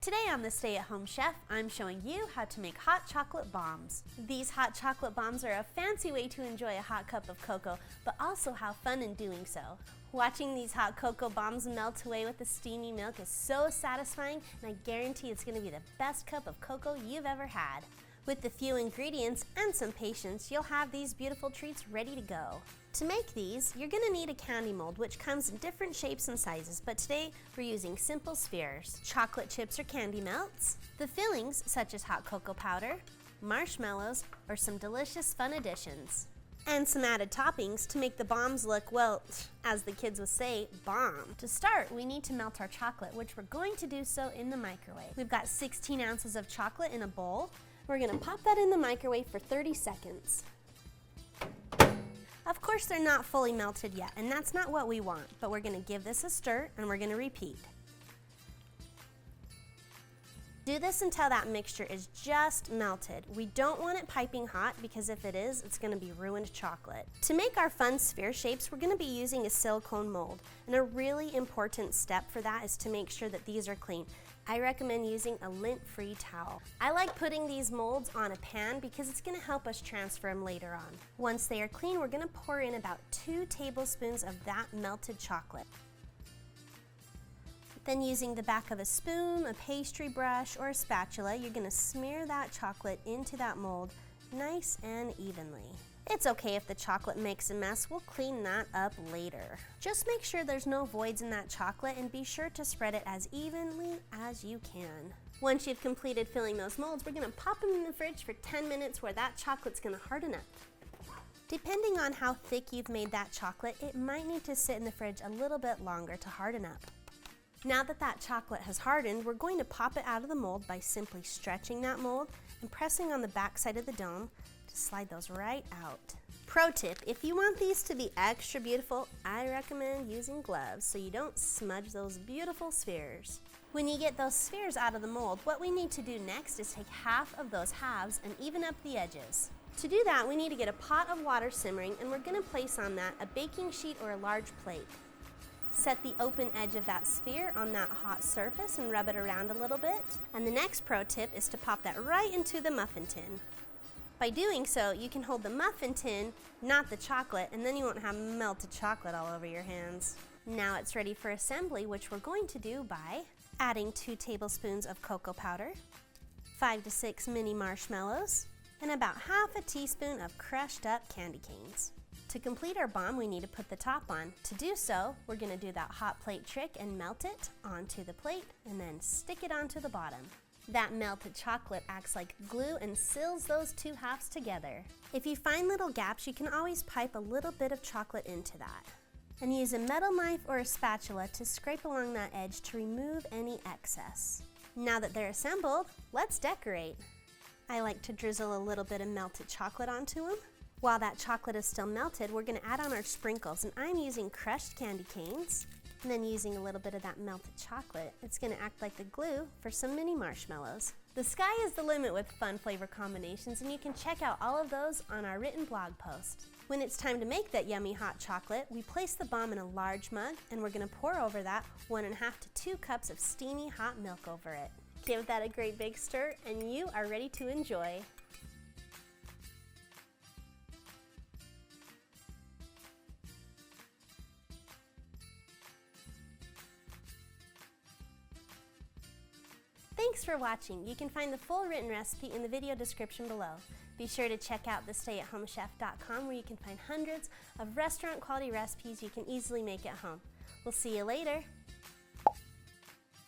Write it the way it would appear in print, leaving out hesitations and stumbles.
Today on the Stay at Home Chef, I'm showing you how to make hot chocolate bombs. These hot chocolate bombs are a fancy way to enjoy a hot cup of cocoa, but also have fun in doing so. Watching these hot cocoa bombs melt away with the steamy milk is so satisfying, and I guarantee it's going to be the best cup of cocoa you've ever had. With the few ingredients and some patience, you'll have these beautiful treats ready to go. To make these, you're going to need a candy mold, which comes in different shapes and sizes, but today we're using simple spheres, chocolate chips or candy melts, the fillings such as hot cocoa powder, marshmallows, or some delicious fun additions, and some added toppings to make the bombs look, well, as the kids would say, bomb. To start, we need to melt our chocolate, which we're going to do so in the microwave. We've got 16 ounces of chocolate in a bowl. We're going to pop that in the microwave for 30 seconds. Of course, they're not fully melted yet, and that's not what we want, but we're going to give this a stir and we're going to repeat. Do this until that mixture is just melted. We don't want it piping hot because if it is, it's going to be ruined chocolate. To make our fun sphere shapes, we're going to be using a silicone mold, and a really important step for that is to make sure that these are clean. I recommend using a lint-free towel. I like putting these molds on a pan because it's going to help us transfer them later on. Once they are clean, we're going to pour in about 2 tablespoons of that melted chocolate. Then using the back of a spoon, a pastry brush, or a spatula, you're going to smear that chocolate into that mold nice and evenly. It's okay if the chocolate makes a mess, we'll clean that up later. Just make sure there's no voids in that chocolate and be sure to spread it as evenly as you can. Once you've completed filling those molds, we're going to pop them in the fridge for 10 minutes where that chocolate's going to harden up. Depending on how thick you've made that chocolate, it might need to sit in the fridge a little bit longer to harden up. Now that that chocolate has hardened, we're going to pop it out of the mold by simply stretching that mold and pressing on the back side of the dome to slide those right out. Pro tip, if you want these to be extra beautiful, I recommend using gloves so you don't smudge those beautiful spheres. When you get those spheres out of the mold, what we need to do next is take half of those halves and even up the edges. To do that, we need to get a pot of water simmering, and we're going to place on that a baking sheet or a large plate. Set the open edge of that sphere on that hot surface and rub it around a little bit. And the next pro tip is to pop that right into the muffin tin. By doing so, you can hold the muffin tin, not the chocolate, and then you won't have melted chocolate all over your hands. Now it's ready for assembly, which we're going to do by adding 2 tablespoons of cocoa powder, 5 to 6 mini marshmallows, and about half a teaspoon of crushed up candy canes. To complete our bomb, we need to put the top on. To do so, we're going to do that hot plate trick and melt it onto the plate and then stick it onto the bottom. That melted chocolate acts like glue and seals those 2 halves together. If you find little gaps, you can always pipe a little bit of chocolate into that. And use a metal knife or a spatula to scrape along that edge to remove any excess. Now that they're assembled, let's decorate. I like to drizzle a little bit of melted chocolate onto them. While that chocolate is still melted, we're going to add on our sprinkles, and I'm using crushed candy canes, and then using a little bit of that melted chocolate. It's going to act like the glue for some mini marshmallows. The sky is the limit with fun flavor combinations, and you can check out all of those on our written blog post. When it's time to make that yummy hot chocolate, we place the bomb in a large mug, and we're going to pour over that 1.5 to 2 cups of steamy hot milk over it. Give that a great big stir, and you are ready to enjoy. Thanks for watching. You can find the full written recipe in the video description below. Be sure to check out thestayathomechef.com where you can find hundreds of restaurant quality recipes you can easily make at home. We'll see you later.